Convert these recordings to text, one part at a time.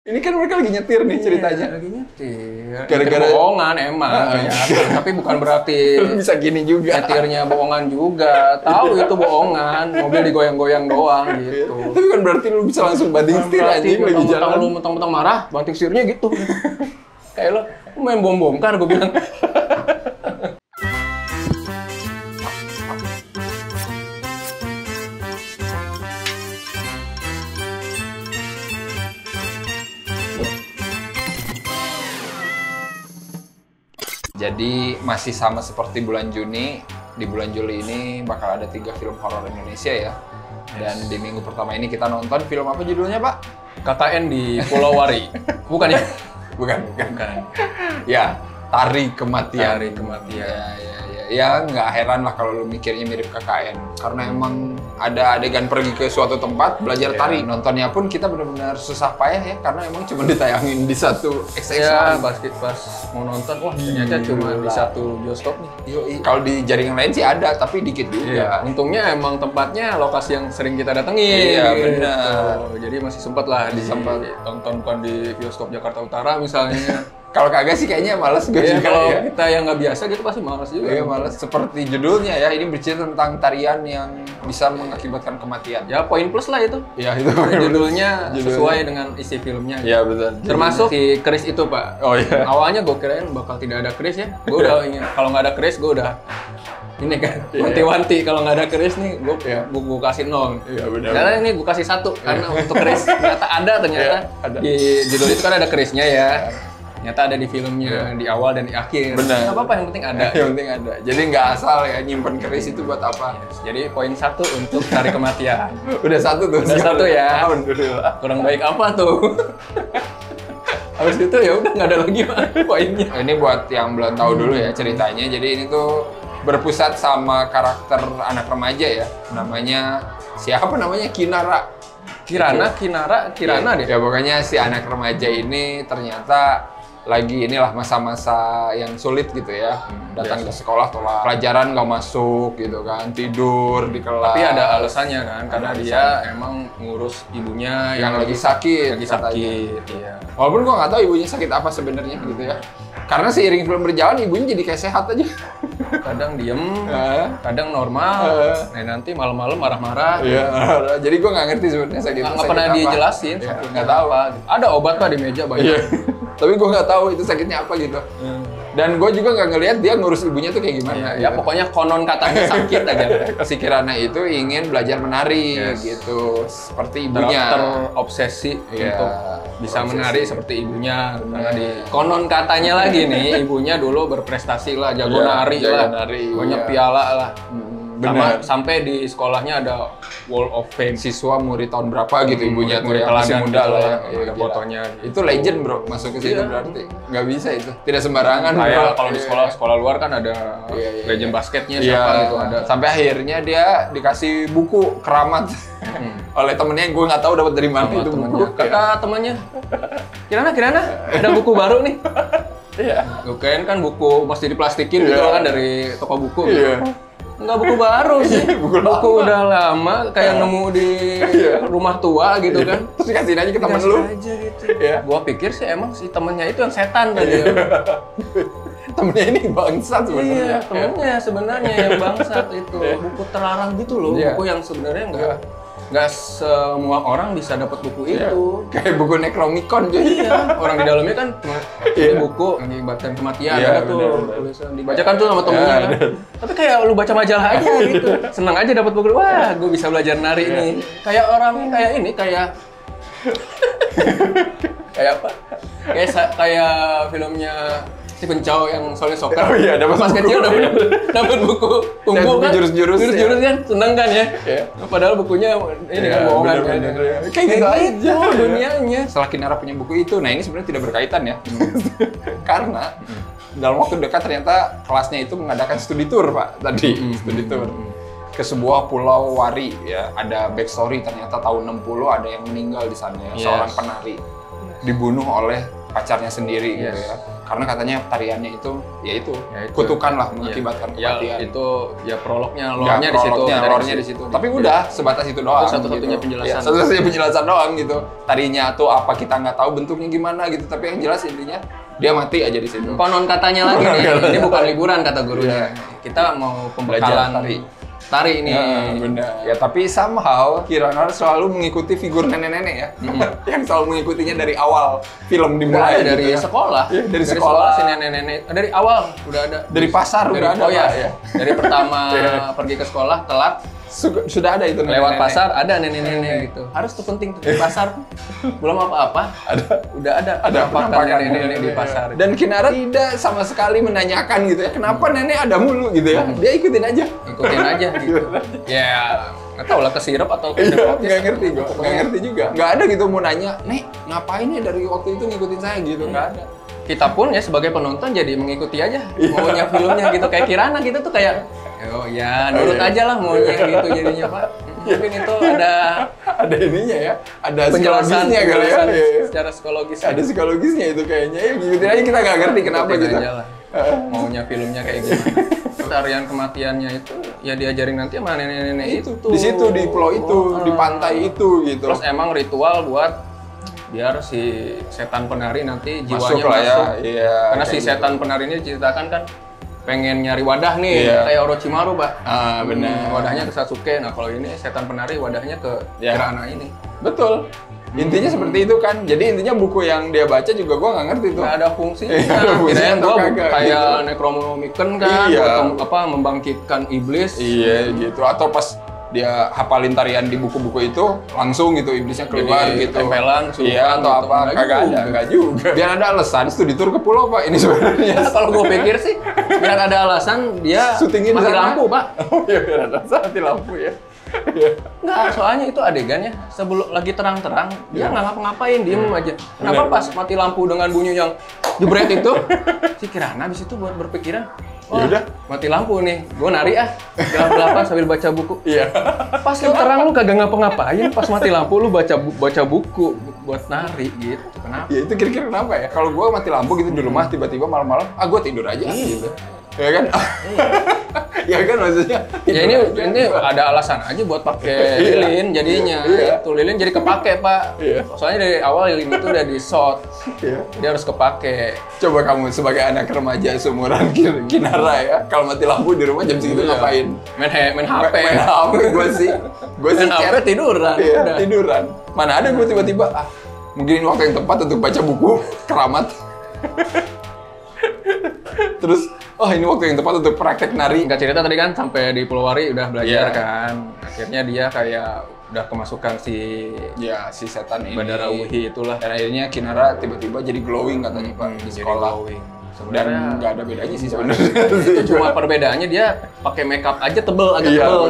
Ini kan mereka lagi nyetir nih ceritanya. Lagi nyetir. Gara-gara bohongan emang. Tapi bukan berarti bisa gini juga. nyetirnya bohongan juga. Tahu itu bohongan. Mobil digoyang-goyang doang gitu. Tapi kan berarti lu bisa langsung banting setir anjing lagi jalan. Lu mentang-mentang marah, banting setirnya gitu. Kayak lo main bom-bongkar gue bilang. Jadi masih sama seperti bulan Juni, di bulan Juli ini bakal ada 3 film horor Indonesia ya. Dan di minggu pertama ini kita nonton film apa judulnya, Pak? KKN di Pulau Wari. Bukan ya? Bukan. Ya, Tari Kematian. Tari Kematian. Ya nggak heran lah kalau lu mikirnya mirip KKN. Karena emang ada adegan pergi ke suatu tempat belajar tari. Nontonnya pun kita benar-benar susah payah ya, karena emang cuma ditayangin di satu XX. Ya, pas mau nonton, wah ternyata cuma di satu bioskop nih. Kalau di jaringan lain sih ada, tapi dikit juga. Iya, untungnya emang tempatnya lokasi yang sering kita datengin. Iya, gitu. benar. Jadi masih sempat lah ditonton bukan di bioskop Jakarta Utara misalnya. Kalau kagak sih kayaknya males gue ya, juga kalau ya. Kita yang nggak biasa gitu pasti males juga. Iya males. Seperti judulnya ya, ini bercerita tentang tarian yang bisa mengakibatkan kematian. Ya poin plus lah itu. Ya itu. Judulnya sesuai dengan isi filmnya. Iya betul. Termasuk si Chris itu Pak. Oh iya. Awalnya gue kirain bakal tidak ada Chris ya. Gue udah ingin kalau nggak ada Chris gue udah ini kan wanti-wanti kalau nggak ada Chris nih gue kasih 0. Iya benar. Karena ini gue kasih 1 karena untuk Chris ternyata ada ada. Di judul itu kan ada Chris-nya ya. Ternyata ada di filmnya, di awal dan di akhir. Benar. Nggak apa-apa, yang penting ada. Yang penting ada. Jadi nggak asal ya nyimpen keris itu buat apa. Yes. Jadi poin 1 untuk Tari Kematian. Udah 1 tuh. Udah 1 ya. Alhamdulillah. Kurang baik apa tuh? Habis itu ya udah nggak ada lagi poinnya. Ini buat yang belum tahu dulu ya ceritanya. Jadi ini tuh berpusat sama karakter anak remaja ya. Namanya siapa namanya? Kirana deh. Ya pokoknya si anak remaja ini ternyata lagi inilah masa-masa yang sulit gitu ya. Datang ke sekolah tolak pelajaran nggak masuk gitu kan, tidur di kelas. Tapi ada alasannya kan, karena dia emang ngurus ibunya yang lagi sakit. Iya. Walaupun gua nggak tahu ibunya sakit apa sebenarnya gitu ya. Karena seiring film berjalan ibunya jadi kayak sehat aja. Kadang diem, kadang normal. Nah nanti malam-malam marah-marah. Iya. Jadi gua nggak ngerti sebenarnya sakit. Nggak pernah dijelasin. Nggak tahu. Ada obat Pak di meja banyak. Tapi gue nggak tahu itu sakitnya apa gitu. Dan gue juga nggak ngelihat dia ngurus ibunya tuh kayak gimana. Ya pokoknya konon katanya sakit aja. Si Kirana itu ingin belajar menari gitu, seperti ibunya. Terobsesi untuk bisa menari seperti ibunya. Karena di konon katanya lagi nih, ibunya dulu berprestasi lah, jago nari lah, banyak piala lah. Sampai di sekolahnya ada Wall of Fame. Siswa murid tahun berapa gitu ibunya tuh ya, masih muda lah ya. Ada fotonya. Itu legend bro, masuk ke situ berarti. Nggak bisa itu, tidak sembarangan. Kayak kalau di sekolah luar kan ada legend basketnya siapa gitu ada. Sampai akhirnya dia dikasih buku keramat oleh temennya yang gue nggak tahu dapat dari mana itu buku. Kata temannya, Kirana ada buku baru nih. Iya. Bukan kan buku mesti diplastikin gitu kan dari toko buku. Iya. Enggak buku baru sih, buku udah lama kayak nemu di rumah tua gitu kan. Terus dikasihin aja ke temen lu. Aja gitu. Gua pikir sih emang si temennya itu yang setan tadi. Temennya ini bangsat sebenarnya. Iya, temennya sebenarnya yang bangsat itu. Buku terlarang gitu loh, buku yang sebenarnya nggak semua orang bisa dapat buku itu. Kayak buku Necronomicon juga. Iya, orang di dalamnya kan ini buku mengakibatkan kematian ada tuh tulisan dibacakan tuh sama temennya kan. Tapi kayak lu baca majalah aja gitu. Senang aja dapat buku. Wah, gue bisa belajar nari nih. Kayak orang kayak ini kayak apa? Kayak filmnya Stephen Chow yang Solid Soccer. Oh iya, dapat pas kecil dapat buku kungfu kan. Jurus-jurus kan seneng kan ya. Padahal bukunya ini kan bohongan kan. Kayak gitu aja dunianya. Setelah Kinara punya buku itu, nah ini sebenarnya tidak berkaitan ya. Karena dalam waktu dekat ternyata kelasnya itu mengadakan studi tour Pak tadi. Studi tour ke sebuah pulau Wari ya. Ada backstory ternyata tahun 60 ada yang meninggal di sana ya, seorang penari. Dibunuh oleh pacarnya sendiri gitu ya. Karena katanya tariannya itu kutukan lah mengakibatkan kematian. Ya, itu ya prolognya, lore-nya di situ. Tapi udah sebatas itu doang. Itu satu-satunya gitu. penjelasan. Ya, satu-satunya penjelasan doang gitu. Tarinya tuh apa kita nggak tahu bentuknya gimana gitu. Tapi yang jelas intinya dia mati aja di situ. Konon katanya lagi nih, ini bukan liburan kata gurunya. Kita mau pembekalan tari ini. Ya, benar. Ya tapi somehow Kirana selalu mengikuti figur nenek-nenek ya. Yang selalu mengikutinya dari awal film dimulai dari gitu, sekolah. Ya, dari sekolah si nenek-nenek dari awal udah ada. Dari pasar udah ada. Oh ya. Dari pertama pergi ke sekolah telat sudah ada itu lewat pasar ada nenek-nenek gitu. Harus tuh penting tuh di pasar. Belum apa-apa. Udah ada penampakan nenek-nenek di pasar. Dan Kinara tidak sama sekali menanyakan gitu ya. Kenapa nenek ada mulu gitu ya. Dia ikutin aja gitu. Ya, nggak tahu lah kesirap atau nggak ngerti gue. Nggak ngerti juga. Nggak ada gitu mau nanya, "Nek, ngapain ya dari waktu itu ngikutin saya?" gitu. Nggak ada. Kita pun ya sebagai penonton jadi mengikuti aja maunya filmnya gitu, kayak Kirana gitu tuh kayak oh ya nurut aja lah maunya gitu jadinya Pak. Mungkin itu ada ininya ya, ada penjelasan kali ya. Secara psikologis. Ada psikologisnya itu kayaknya ya, gitu aja kita nggak ngerti kenapa gitu. Maunya filmnya kayak gimana. Tarian kematiannya itu ya diajarin nanti sama nenek-nenek itu tuh. Di situ di pulau itu, di pantai itu gitu. Terus emang ritual buat biar si setan penari nanti jiwanya masuk lah ya. Iya. Karena si setan penari ini diceritakan kan pengen nyari wadah nih, kayak Orochimaru, Pak. Benar. Wadahnya ke Sasuke. Nah, kalau ini setan penari wadahnya ke Kirana ini. Betul. Intinya seperti itu kan. Jadi intinya buku yang dia baca juga gua nggak ngerti tuh. Nggak ada fungsinya. Kirain gua kayak gitu. Necronomicon kan, atau membangkitkan iblis. Iya gitu. Atau pas dia hafalin tarian di buku-buku itu langsung gitu iblisnya keluar gitu. Tempelan, iya atau gitu. apa? Kagak ada, enggak juga. Biar ada alasan studi tour ke pulau Pak ini sebenarnya. Kalau gue pikir sih biar ada alasan dia syutingin mati lampu Pak. Oh iya biar ada alasan mati lampu ya. Enggak, soalnya itu adegannya sebelum lagi terang-terang dia nggak ngapa-ngapain, diem aja. Kenapa pas mati lampu dengan bunyi yang jebret itu? Si Kirana habis itu buat berpikiran, oh, yaudah mati lampu nih, gue nari gelap-gelapan sambil baca buku. Iya. Pas lu terang lu kagak ngapa-ngapain, pas mati lampu lu baca buku buat nari gitu. Kenapa? Ya itu kira-kira kenapa ya? Kalau gue mati lampu gitu di rumah tiba-tiba malam-malam, gue tidur aja gitu. Ya kan? Ya kan maksudnya. Ya ini ada alasan aja buat pakai lilin jadinya. Itu lilin jadi kepake Pak. Soalnya dari awal lilin itu udah di shot. Dia harus kepake. Coba kamu sebagai anak remaja seumuran Kinara ya, kalau mati lampu di rumah jam segitu ngapain? Main HP. Main HP gue sih HP tiduran. Iya, tiduran. Mana ada gue tiba-tiba mungkin waktu yang tepat untuk baca buku keramat. Terus ini waktu yang tepat untuk praktek nari. Nggak cerita tadi kan sampai di Pulau Wari udah belajar kan. Akhirnya dia kayak udah kemasukan si setan ini. Bandara Wuhi itulah. Dan akhirnya Kinara tiba-tiba jadi glowing katanya Pak di sekolah. Dan nggak ada bedanya sih sebenarnya. Itu cuma perbedaannya dia pakai makeup aja agak tebel.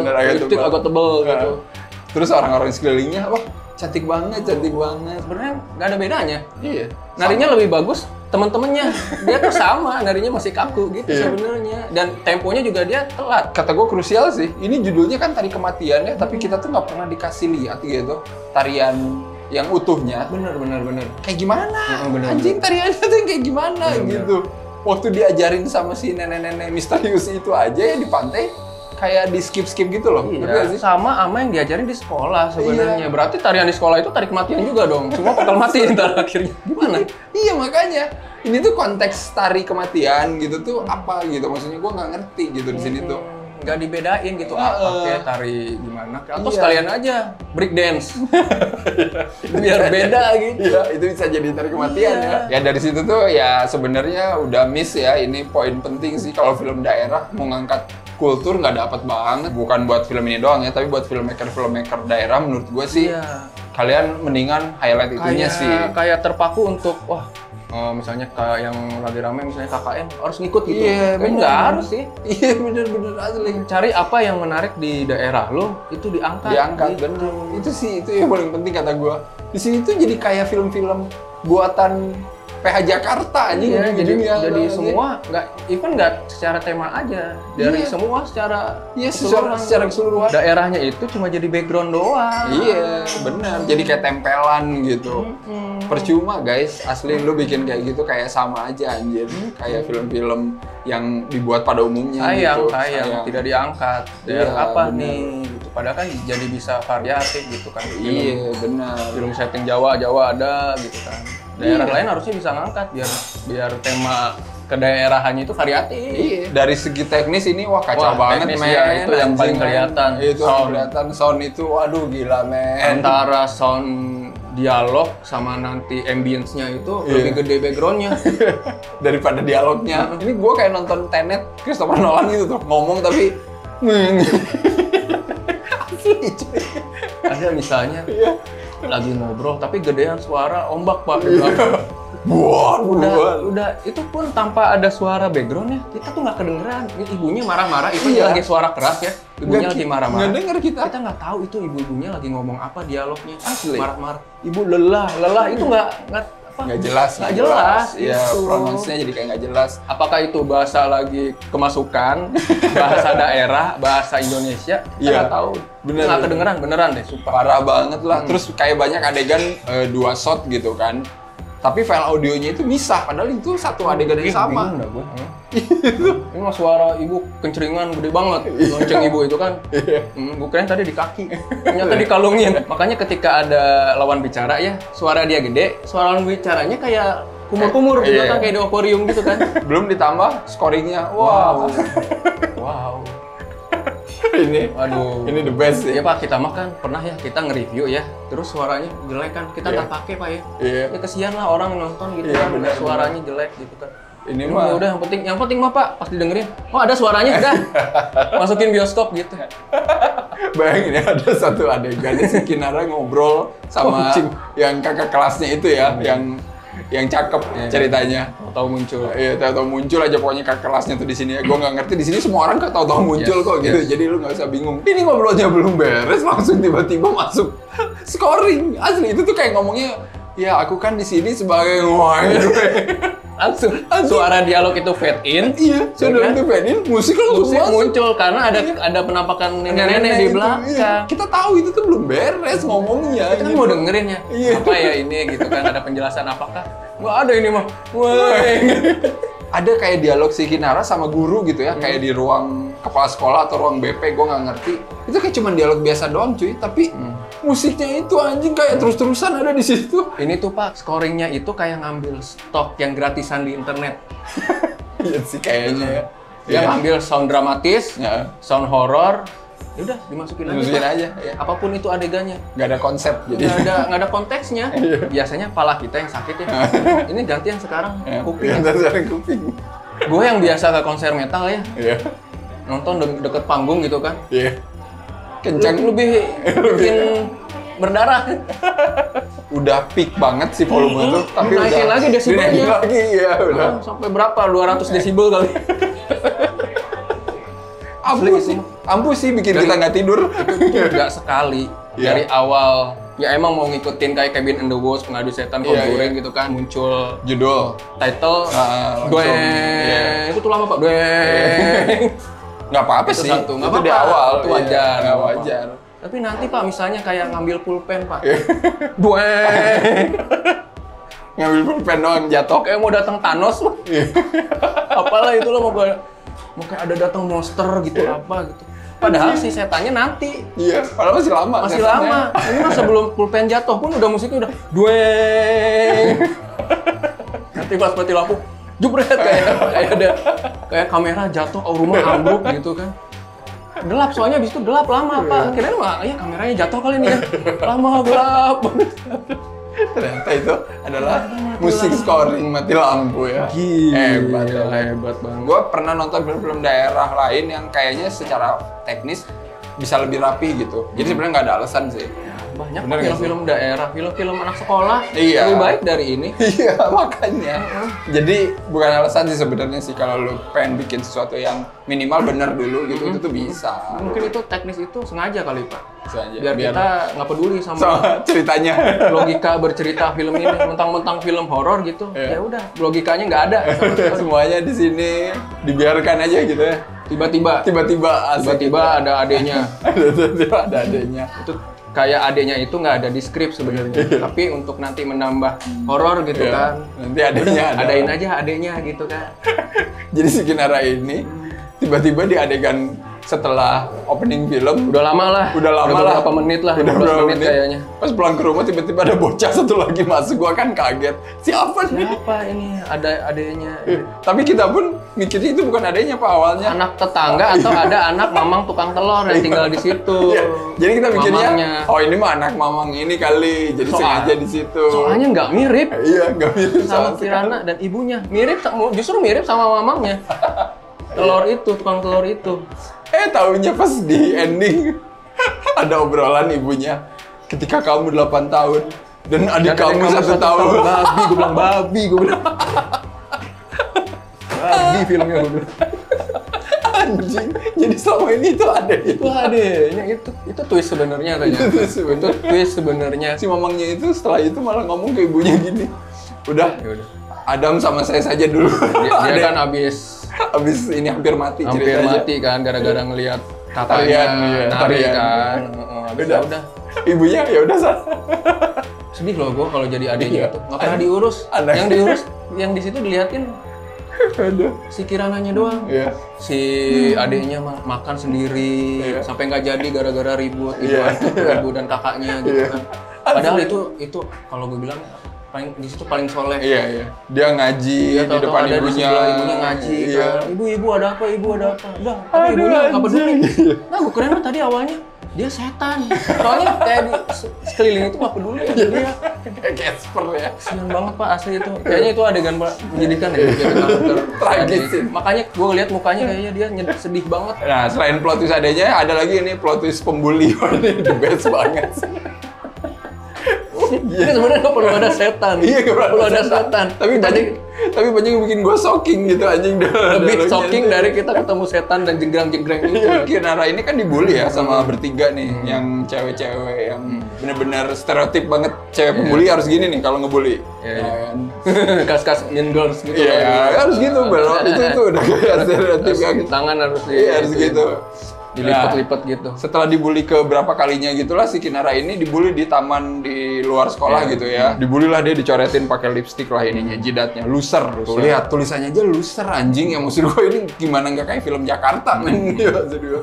Lipstick agak tebel gitu. Terus orang-orang sekelilingnya, wah cantik banget. Sebenarnya nggak ada bedanya. Iya. Narinya lebih bagus teman-temannya. Dia tuh sama, narinya masih kaku gitu sebenarnya. Dan temponya juga dia telat. Kata gue krusial sih. Ini judulnya kan tari kematian ya, tapi kita tuh nggak pernah dikasih lihat gitu tarian yang utuhnya. Bener. Kayak gimana? Anjing tariannya tuh kayak gimana gitu. Waktu diajarin sama si nenek-nenek misterius itu aja ya di pantai, kayak di skip gitu loh. Iya, sama yang diajarin di sekolah sebenarnya. Berarti tarian di sekolah itu tarik kematian juga dong. Semua bakal mati ntar akhirnya. Gimana? Iya makanya. Ini tuh konteks tari kematian gitu tuh apa gitu. Maksudnya gue nggak ngerti gitu di sini tuh. Nggak dibedain gitu apa kayak tari gimana. Atau sekalian aja break dance. Biar beda gitu. Iya, itu bisa jadi tari kematian ya. Ya dari situ tuh ya sebenarnya udah miss ya. Ini poin penting sih kalau film daerah mau ngangkat kultur nggak dapat banget. Bukan buat film ini doang ya, tapi buat filmmaker daerah menurut gue sih kalian mendingan highlight itunya sih. Kayak terpaku untuk misalnya kayak yang lagi rame misalnya KKN harus ngikut gitu. Iya, bener. Nggak harus sih. Iya, bener asli. Cari apa yang menarik di daerah lo, itu diangkat. Gitu. Bener. Itu sih, itu yang paling penting kata gue. Di sini tuh jadi kayak film-film buatan PH Jakarta anjing. Iya, jadi semua nggak secara tema aja, dari semua secara keseluruhan. Daerahnya itu cuma jadi background doang. Iya, benar. Jadi kayak tempelan gitu. Percuma guys, asli lu bikin kayak gitu kayak sama aja anjir. Kayak film-film yang dibuat pada umumnya sayang gitu. Tidak diangkat. Daerah apa nih? Gitu. Padahal kan jadi bisa variatif gitu kan. Iya, benar. Film setting Jawa ada gitu kan. Daerah lain harusnya bisa ngangkat biar tema kedaerahannya itu variatif. Iya. Dari segi teknis ini kacau banget men. Ya, itu yang paling kelihatan. Itu kelihatan sound itu waduh gila men. Antara sound dialog sama nanti ambience-nya itu lebih gede background-nya daripada dialognya. Ini gue kayak nonton Tenet Christopher Nolan gitu tuh, ngomong tapi asli cuy. Ada misalnya lagi ngobrol tapi gedean suara ombak Pak. Udah itu pun tanpa ada suara backgroundnya, kita tuh nggak kedengeran. Ibunya marah-marah, itu lagi suara keras ya. Ibunya lagi marah-marah. Nggak denger kita. Kita nggak tahu itu ibunya lagi ngomong apa dialognya. Asli. Marah-marah. Ibu lelah itu nggak jelas. Ya, pronunciasinya jadi kayak nggak jelas. Apakah itu bahasa lagi kemasukan, bahasa daerah, bahasa Indonesia? Kita nggak tahu. Nggak kedengeran, beneran deh, sumpah. Parah banget lah. Terus kayak banyak adegan 2 shot gitu kan. Tapi file audionya itu misah, padahal itu satu adegan yang sama. Ini mah suara ibu kenceringan gede banget, lonceng ibu itu kan. Gue keren tadi di kaki, ternyata dikalungin. Makanya ketika ada lawan bicara ya, suara dia gede, suara lawan bicaranya kayak kumur-kumur gitu kan, kayak di akuarium gitu kan. Belum ditambah scoringnya, wow. Ini the best sih. Ya Pak, kita mah kan pernah ya kita nge-review ya, terus suaranya jelek kan, kita nggak pakai Pak ya. Ya kesian lah orang nonton gitu kan, suaranya jelek gitu kan. Ini mah udah yang penting mah Pak pas didengerin, oh ada suaranya udah, masukin bioskop gitu. Bayangin ya, ada satu adegan si Kinara ngobrol sama yang kakak kelasnya itu ya, yang cakep ceritanya. Tahu muncul. Iya, tahu muncul aja pokoknya kakak kelasnya tuh di sini ya. Gue nggak ngerti di sini semua orang tahu muncul kok gitu. Jadi lu nggak usah bingung. Ini ngobrolnya belum beres langsung tiba-tiba masuk scoring. Asli itu tuh kayak ngomongnya, ya aku kan di sini sebagai langsung suara dialog itu fade in. Iya, suara itu fade in, musik muncul karena ada penampakan nenek-nenek di belakang. Kita tahu itu tuh belum beres ngomongnya. Kita mau dengerin ya. Apa ya ini gitu kan, ada penjelasan apakah? Nggak ada ini mah. Ada kayak dialog si Kinara sama guru gitu ya, kayak di ruang kepala sekolah atau ruang BP, gue nggak ngerti. Itu kayak cuma dialog biasa doang cuy, tapi musiknya itu anjing kayak terus-terusan ada di situ. Ini tuh Pak, scoringnya itu kayak ngambil stok yang gratisan di internet. Iya sih kayaknya ya. Yang ngambil sound dramatis, sound horror, ya udah dimasukin aja. Ya. Apapun itu adegannya. Nggak ada konsep jadi. Nggak ada konteksnya. Biasanya pala kita yang sakit ya. Ini ganti yang sekarang kuping. Kuping. Gue yang biasa ke konser metal ya. Nonton deket panggung gitu kan. Kencang lebih bikin berdarah. Udah peak banget sih volume itu, tapi naikin lagi desibelnya. Udah. Sampai berapa? 200 desibel kali. Ampuh sih bikin kita nggak tidur. Itu nggak sekali. Dari awal ya emang mau ngikutin kayak Cabin in the Woods, Pengadu Setan, Conjuring gitu kan, muncul judul, title, itu tuh lama Pak, nggak apa-apa sih, itu di awal, itu wajar. Wajar. Tapi nanti Pak misalnya kayak ngambil pulpen Pak, ngambil pulpen doang jatuh, kayak mau datang Thanos loh, apalah itu loh mau kayak ada datang monster gitu apa gitu. Padahal si setannya nanti. Iya, padahal masih lama. Masih lama. Ini mah sebelum pulpen jatuh pun udah musiknya udah dueng. Nanti pas mati lampu, jebret kayak kamera jatuh, rumah ambruk gitu kan. Gelap soalnya abis itu gelap lama Pak. Kirain mah ya kameranya jatuh kali ini ya. Lama gelap. Ternyata itu adalah musik scoring mati lampu ya. Gila, hebat banget. Gue pernah nonton film-film daerah lain yang kayaknya secara teknis bisa lebih rapi gitu. Jadi sebenarnya nggak ada alasan sih. Banyak Bener nggak film-film daerah, film-film anak sekolah Iya. lebih baik dari ini. Iya, makanya. Jadi bukan alasan sih sebenarnya sih kalau lu pengen bikin sesuatu yang minimal bener dulu gitu, itu tuh bisa. Mungkin itu teknis itu sengaja kali Pak. Sengaja. Biar kita nggak peduli sama ceritanya. logika bercerita film ini, mentang-mentang film horor gitu. Iya. Ya udah, logikanya nggak ada. Semuanya di sini dibiarkan aja gitu ya. Tiba-tiba Tiba-tiba ada adenya. Tiba-tiba ada adanya. Itu kayak adenya itu nggak ada di skrip sebenarnya. Tapi untuk nanti menambah horor gitu Iya. kan. Nanti adanya ada. Adain aja adenya gitu kan. Jadi si Kinara ini tiba-tiba di adegan setelah opening film Udah lama lah. Udah beberapa menit lah, 15 menit kayaknya. Pas pulang ke rumah tiba-tiba ada bocah satu lagi masuk, gua kan kaget. Siapa nih? Siapa ini? Ada adenya. Tapi kita pun mikirnya itu bukan adanya Pak awalnya. Anak tetangga atau ada anak mamang tukang telur yang tinggal di situ. Iya. Jadi kita mikirnya, Mamangnya. oh ini mah anak mamang ini kali, jadi sengaja di situ. Soalnya nggak mirip Iya, nggak mirip sama Kirana dan ibunya. Mirip, justru mirip sama mamangnya. Telur itu, tukang telur itu. Taunya pas di ending ada obrolan ibunya. Ketika kamu 8 tahun dan adik kamu 1 tahun. Babi, gue bilang. Babi filmnya gue bilang. Anjing. Jadi selama ini itu ada itu. Wah adenya itu twist sebenarnya ternyata. Itu twist sebenarnya. Si mamangnya itu setelah itu malah ngomong ke ibunya gini. Udah. Adam sama saya saja dulu. Dia kan Abis ini hampir mati ceritanya. kan gara-gara ngelihat kakaknya nari tarian. kan. Habis udah. Ibunya ya udah Sedih loh gue kalau jadi adiknya Iya. itu. Nggak pernah diurus. Anak. Yang diurus, yang di situ diliatin Aduh. si Kirananya doang. Iya. Si adiknya makan sendiri Iya. sampai nggak jadi gara-gara ribut Iya. ibu dan kakaknya gitu Iya. kan. Padahal itu kalau gue bilang paling di situ paling soleh. Iya. Dia ngaji Dia di depan ada di ibunya. sebelah ibunya ngaji Iya. kan. Ibu ada apa? Udah, tapi ibunya nggak peduli. Nah, gue keren mah tadi awalnya dia setan. Soalnya kayak di sekeliling itu nggak peduli ya dia. Kayak Casper ya. Kasian banget Pak asli itu. Kayaknya itu adegan menyedihkan ya. Jadi karakter Tragis. Makanya gue lihat mukanya kayaknya dia sedih banget. Nah, selain plot twist adanya, ada lagi ini plot twist pembuli. Ini the best banget. Ini sebenarnya nggak perlu ada setan. Iya, nggak perlu ada setan. Tapi banyak yang bikin gue shocking gitu anjing. Lebih shocking dari kita ketemu setan dan jenggrang-jenggrang itu. Iya, Kinara ini kan dibully ya sama bertiga nih, yang cewek-cewek yang bener-bener stereotip banget. Cewek pembuli harus gini nih kalau ngebully. Iya. Kas-kas mean girls gitu. Iya, harus gitu, belok. Itu udah kayak stereotip yang tangan harus harus gitu. Dilipat-lipat gitu. Setelah dibully ke berapa kalinya gitulah si Kinara ini dibully di taman di luar sekolah gitu ya. Dibully lah dia dicoretin pakai lipstick lah ininya, jidatnya. Loser. Tuh lihat tulisannya aja loser anjing. Yang maksud gue ini gimana nggak kayak film Jakarta men. Maksud gue.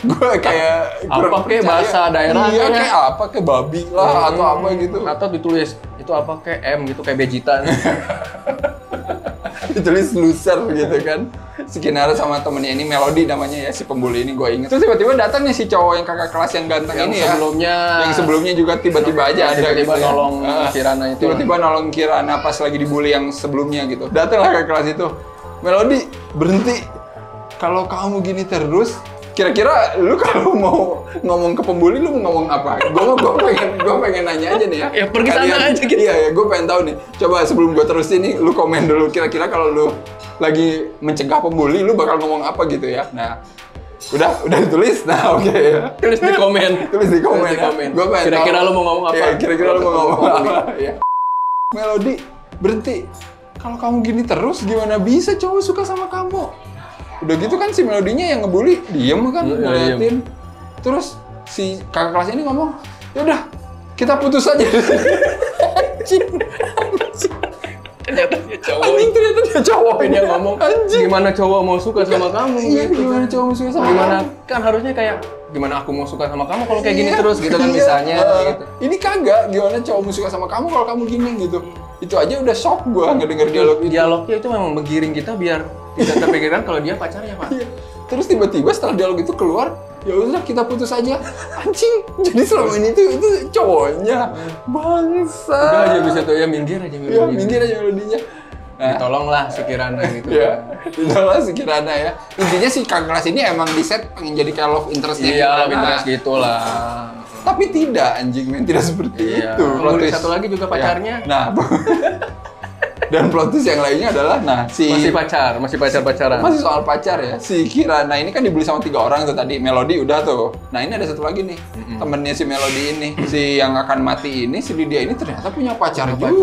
Gue kayak apa kayak bahasa daerah iya kayak apa kayak babi lah atau apa gitu. Atau ditulis itu apa kayak M gitu kayak Vegeta. Ditulis loser gitu kan. Si Kinara sama temennya ini Melody namanya ya, si pembuli ini gue inget. Terus tiba-tiba datang nih si cowok yang kakak kelas yang ganteng yang ini sebelumnya, ya. Yang sebelumnya juga tiba-tiba aja ada tiba-tiba gitu nolong Kirana itu. Tiba-tiba nolong Kirana pas lagi dibully yang sebelumnya gitu. Datanglah kakak kelas itu. Melody, berhenti. Kalau kamu gini terus, kira-kira lu kalau mau ngomong ke pembuli lu mau ngomong apa? Gue pengen nanya aja nih ya. Ya pergi sana aja gitu. Iya ya, gue pengen tahu nih. Coba sebelum gue terusin nih, lu komen dulu. Kira-kira kalau lu lagi mencegah pembuli, lu bakal ngomong apa gitu ya? Nah, udah ditulis. Nah, oke ya. Tulis di komen. Tulis di komen. Ya. Gue pengen kira-kira tahu. lu mau ngomong apa? Ya, kira-kira lu mau ngomong apa? Ya. Melody, berhenti. Kalau kamu gini terus, gimana bisa cowok suka sama kamu? Udah gitu kan si Melodinya yang ngebully, diem kan, ngeliatin. Terus si kakak kelas ini ngomong, yaudah kita putus aja. Ternyata dia cowok. Anjing, ternyata dia cowok. Dia ngomong, gimana cowok mau suka sama kamu? Iya, gitu gimana kan. cowok mau suka sama Gimana kamu? kan harusnya kayak gimana aku mau suka sama kamu kalau kayak gini Iya, terus gitu kan iya. misalnya gitu. Ini kagak, gimana cowok mau suka sama kamu kalau kamu gini gitu. Itu aja udah shock gua ngedenger dialog itu. Dialognya itu memang menggiring kita biar tidak terpikirkan kalau dia pacarnya, Pak. Iya. Terus tiba-tiba setelah dialog itu keluar, ya udah kita putus aja. Anjing. Jadi selama ini tuh itu cowoknya. Bangsa. Udah aja bisa tuh ya minggir aja Iya, minggir aja melodinya. Ditolonglah si Kirana gitu. Iya, ditolong si Kirana ya. Intinya si kakak kelas ini emang di set pengen jadi kayak love interest-nya Iya, Kirana. interest gitulah. Tapi tidak anjing men, tidak seperti Iya. itu. Plot twist. Satu lagi juga pacarnya. Ya. Nah, dan plot twist yang lainnya adalah, Masih pacaran. masih soal pacar ya. Si Kirana ini kan dibeli sama 3 orang tuh tadi. Melody udah tuh. Nah ini ada satu lagi nih, temennya si Melody ini. Si yang akan mati ini, si Lydia ini ternyata punya pacar juga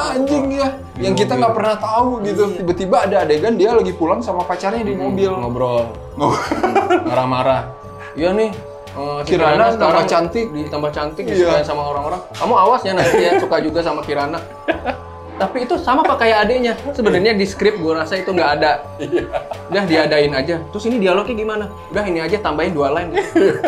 anjing ya. Yang kita nggak pernah tahu gitu. Tiba-tiba ada adegan dia lagi pulang sama pacarnya di mobil. Ngobrol. Marah-marah. Iya nih. Kirana sekarang tambah cantik. disukain sama orang-orang. Kamu awas ya nanti ya suka juga sama Kirana. Tapi itu sama pak kayak adeknya. Sebenarnya di skrip gue rasa itu nggak ada. Udah diadain aja. Terus ini dialognya gimana? Udah ini aja tambahin 2 line.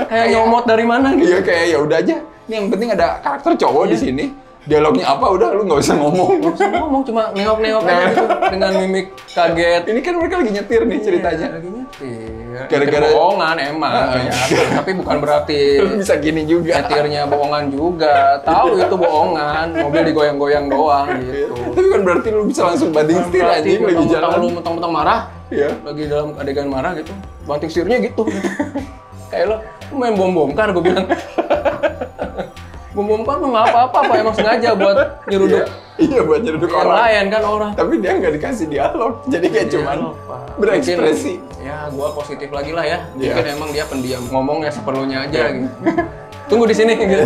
Kayak nyomot dari mana gitu. Iya kayak ya udah aja. Ini yang penting ada karakter cowok di sini. Dialognya apa udah lu nggak usah ngomong. Nggak usah ngomong, cuma nengok-nengok aja gitu dengan mimik kaget. Ini kan mereka lagi nyetir nih ceritanya. Lagi nyetir. Gara-gara- bohongan emang ternyata. Tapi bukan berarti Bisa gini juga. nyetirnya bohongan juga. Tahu itu bohongan, mobil digoyang-goyang doang gitu. Tapi kan berarti lu bisa langsung banting setir anjing lagi jalan. Lu mentang-mentang marah, Iya. lagi dalam adegan marah gitu, banting setirnya gitu. Kayak lo main bom bongkar, gue bilang. Bom bongkar tuh nggak apa-apa, apa emang sengaja buat nyeruduk Iya buat nyeruduk yang orang. lain kan orang. Tapi dia nggak dikasih dialog, jadi kayak cuman Dialog, Pak. berekspresi. Mungkin, ya, gua positif lagi lah ya. Iya. Mungkin emang dia pendiam, ngomongnya seperlunya aja gitu. Tunggu di sini gitu.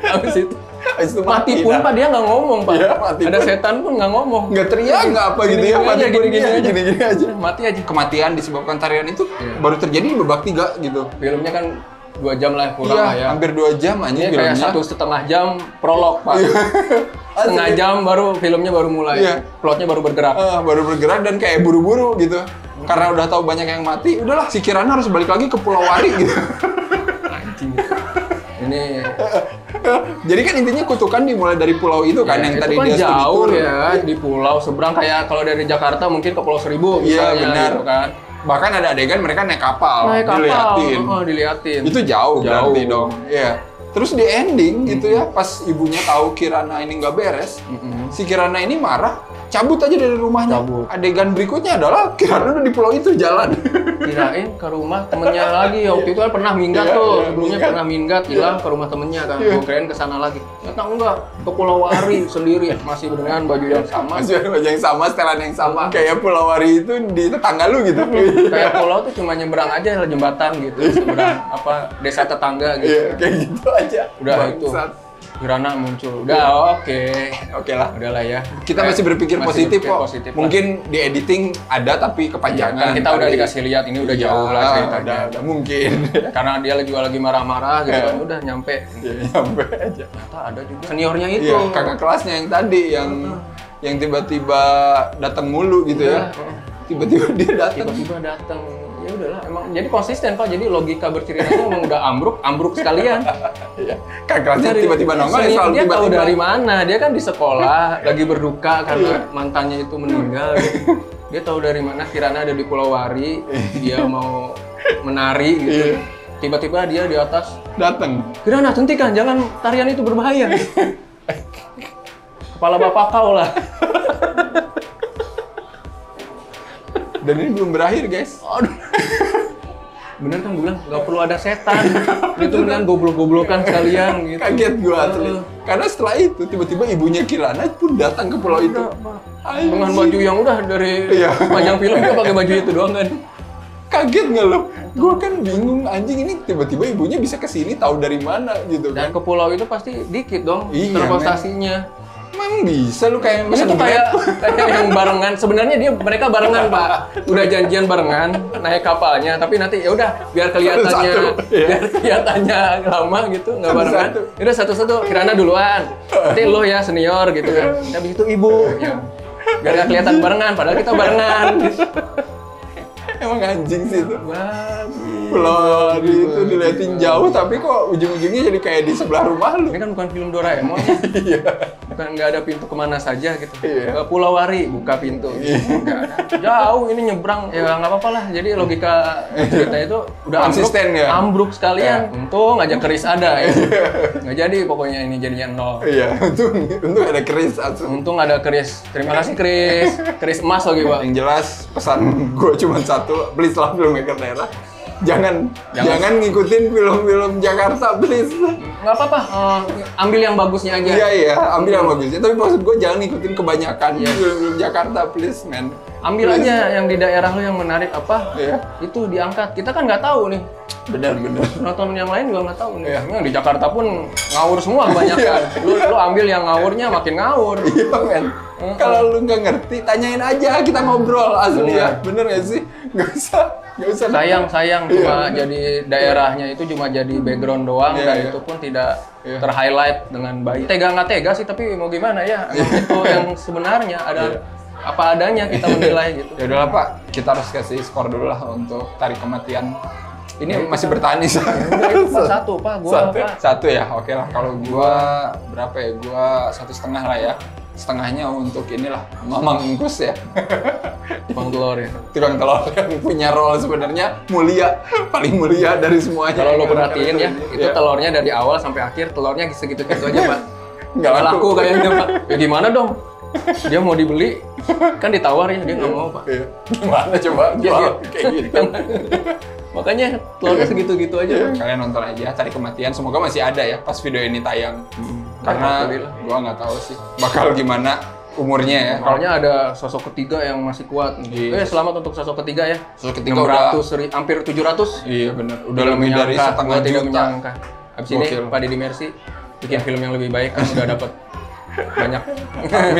Habis itu Habis itu mati pun dah. Pak dia nggak ngomong Pak. Iya, mati Ada pun. setan pun nggak ngomong. Nggak teriak nggak apa gitu ya, mati pun gini-gini dia aja. gini-gini aja. Mati aja. Kematian disebabkan tarian itu Iya. baru terjadi di babak 3 gitu. Filmnya kan 2 jam lah kurang Iya, lah ya. hampir 2 jam anjing Ini kayak filmnya. 1,5 jam prolog Pak. Setengah jam baru filmnya baru mulai. Iya. Plotnya baru bergerak. Baru bergerak dan kayak buru-buru gitu. Karena udah tahu banyak yang mati, udahlah si Kirana harus balik lagi ke Pulau Wari gitu. Anjing. Ini Jadi kan intinya kutukan dimulai dari pulau itu kan ya, yang itu tadi kan dia studi jauh tour. ya di pulau seberang kayak kalau dari Jakarta mungkin ke Pulau Seribu Iya misalnya benar. gitu kan. Bahkan ada adegan mereka naik kapal, Naik kapal, diliatin. diliatin. Itu jauh berarti Jauh. dong. Iya. Terus di ending gitu ya, pas ibunya tahu Kirana ini nggak beres, si Kirana ini marah, cabut aja dari rumahnya. Cabut. Adegan berikutnya adalah Kirana udah di pulau itu jalan. Kirain ke rumah temennya lagi. Waktu itu kan pernah minggat Iya, tuh. iya, Sebelumnya minggat. pernah minggat, hilang ke rumah temennya kan. Iya. Gue kirain ke sana lagi. Ternyata enggak, ke Pulau Wari sendiri. Masih dengan baju yang sama. Masih ada baju yang sama, setelan yang sama. Kayak Pulau Wari itu di tetangga lu gitu. Kayak pulau tuh cuma nyebrang aja jembatan gitu. Seberang apa desa tetangga gitu. Iya, kayak gitu aja. Udah itu. Bangsat. Kirana muncul. Udah oke. Oke lah. Udahlah ya. Kita masih berpikir Masih positif berpikir kok. positif lah. Mungkin di editing ada tapi kepanjangan. Kan kita udah Tapi- dikasih lihat ini udah Iya, jauh lah ceritanya. udah mungkin. Karena dia juga lagi marah-marah gitu Iya. kan udah nyampe. Ya, nyampe aja. Ternyata ada juga seniornya itu. Iya, kakak kelasnya yang tadi yang tiba-tiba datang mulu gitu ya. Iya. Tiba-tiba dia datang. Tiba-tiba datang. Ya udahlah emang jadi konsisten Pak. Jadi logika berceritanya emang udah ambruk sekalian. Iya. Kakak kelasnya tiba-tiba nongol ya Seni- selalu dia tahu tiba-tiba. dari mana? Dia kan di sekolah lagi berduka karena mantannya itu meninggal. Gitu. Dia tahu dari mana Kirana ada di Pulau Wari. Dia mau menari gitu. Tiba-tiba dia di atas. Datang. Kirana hentikan, jangan tarian itu berbahaya. Kepala bapak kau lah. Dan ini belum berakhir, guys. Aduh. Bener kan gue bilang nggak perlu ada setan. Itu kan goblok-goblokan sekalian gitu. Kaget gua asli. Karena setelah itu tiba-tiba ibunya Kirana pun datang ke pulau itu. Dengan baju yang udah dari Iya. panjang film dia pakai baju itu doang kan. Kaget nggak lo? Gue kan bingung anjing ini tiba-tiba ibunya bisa kesini tahu dari mana gitu Dan kan? ke pulau itu pasti dikit dong Iya, transportasinya. Emang bisa lu kayak Ini mesen tuh Grab? kayak yang barengan. Sebenarnya mereka barengan Pak. Udah janjian barengan naik kapalnya. Tapi nanti ya udah biar kelihatannya Satu, iya. biar kelihatannya lama gitu nggak barengan. Satu. Udah satu-satu. Kirana duluan. Nanti lo ya senior gitu kan. Habis itu ibu. Ya. Biar nggak kelihatan barengan. Padahal kita barengan. Emang anjing sih itu. Babi. Pulau itu diliatin jauh tapi kok ujung-ujungnya jadi kayak di sebelah rumah lu. Ini kan bukan film Doraemon ya. Iya. Bukan nggak ada pintu kemana saja gitu. Iya. Ke Pulau Wari buka pintu. Nggak ada. Jauh ini nyebrang ya nggak apa-apa lah. Jadi logika cerita itu udah Konsisten ambruk, ya? ambruk sekalian. Untung aja keris ada ya. Nggak jadi pokoknya ini jadinya nol. Iya, untung ada keris asli. Untung ada keris. Terima kasih keris. Keris emas lagi Pak. Yang jelas pesan gue cuma satu, beli setelah Filmmaker Daerah. jangan ngikutin film-film Jakarta, please. Nggak apa-apa, ambil yang bagusnya aja. Iya, ambil yang bagusnya. Tapi maksud gue jangan ngikutin kebanyakan film-film Jakarta, please, man. Ambil aja yang di daerah lu yang menarik apa, itu diangkat. Kita kan nggak tahu nih. Benar. Nonton yang lain juga nggak tahu nih. Yang di Jakarta pun ngawur semua kebanyakan. Lu ambil yang ngawurnya makin ngawur. Iya, men. Kalau lu nggak ngerti, tanyain aja, kita ngobrol asli ya. Bener nggak sih? Nggak usah. Sayang cuma jadi daerahnya itu cuma jadi background doang dan itu pun tidak ter-highlight dengan baik. Tega nggak tega sih, tapi mau gimana ya? Itu yang sebenarnya ada apa adanya kita menilai gitu. Ya udahlah Pak, kita harus kasih skor dulu lah untuk Tarik Kematian. Ini masih bertahan nih. Satu Pak, gua Pak. Satu ya, oke lah. Kalau gua berapa ya? Gua 1,5 lah ya. Setengahnya untuk inilah Mamang Engkus ya. Tukang telur ya. Tukang telur yang punya role sebenarnya mulia, paling mulia dari semuanya. Kalau lo perhatiin ya, itu telurnya dari awal sampai akhir telurnya segitu-gitu aja Pak. Nggak laku kayaknya Pak. Ya gimana dong? Dia mau dibeli, kan ditawar ya, dia nggak mau Pak. Gimana coba jual kayak gitu. Makanya telurnya segitu-gitu aja. Kalian nonton aja Tarik Kematian, semoga masih ada ya pas video ini tayang. Karena gua nggak tahu sih bakal gimana umurnya ya. Soalnya ada sosok ketiga yang masih kuat. Selamat untuk sosok ketiga ya. Sosok ketiga udah hampir 700. Iya benar. Udah lebih dari setengah juta. Tidak menyangka. Habis ini Pak Deddy Mercy bikin film yang lebih baik kan udah dapat banyak.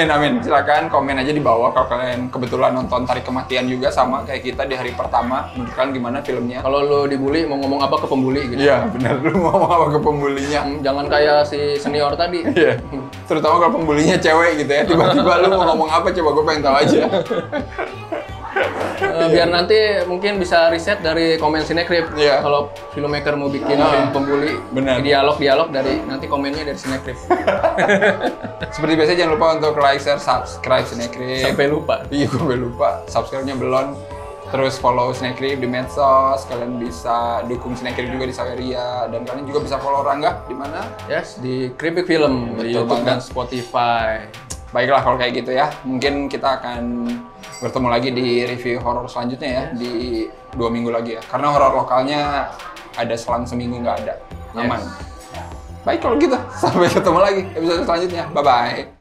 Amin. Silakan komen aja di bawah kalau kalian kebetulan nonton Tarik Kematian juga sama kayak kita di hari pertama. Menurut kalian gimana filmnya? Kalau lo dibully mau ngomong apa ke pembuli gitu? Iya benar, lu mau ngomong apa ke pembulinya? Jangan kayak si senior tadi. Iya. Terutama kalau pembulinya cewek gitu ya. Tiba-tiba lu mau ngomong apa? Coba gue pengen tahu aja. Biar nanti mungkin bisa riset dari komen Cinecrip. Kalau filmmaker mau bikin film pembuli, dialog dari nanti komennya dari Cinecrip. Seperti biasa jangan lupa untuk like, share, subscribe Cinecrip. Sampai lupa. Iya, gue lupa. Subscribe-nya belum. Terus follow Cinecrip di medsos. Kalian bisa dukung Cinecrip juga di Saweria dan kalian juga bisa follow Rangga di mana? Yes, di Kripik Film di YouTube dan Spotify. Baiklah kalau kayak gitu ya. Mungkin kita akan bertemu lagi di review horor selanjutnya ya di 2 minggu lagi ya. Karena horor lokalnya ada selang seminggu nggak ada. Aman. Baik kalau gitu. Sampai ketemu lagi episode selanjutnya. Bye bye.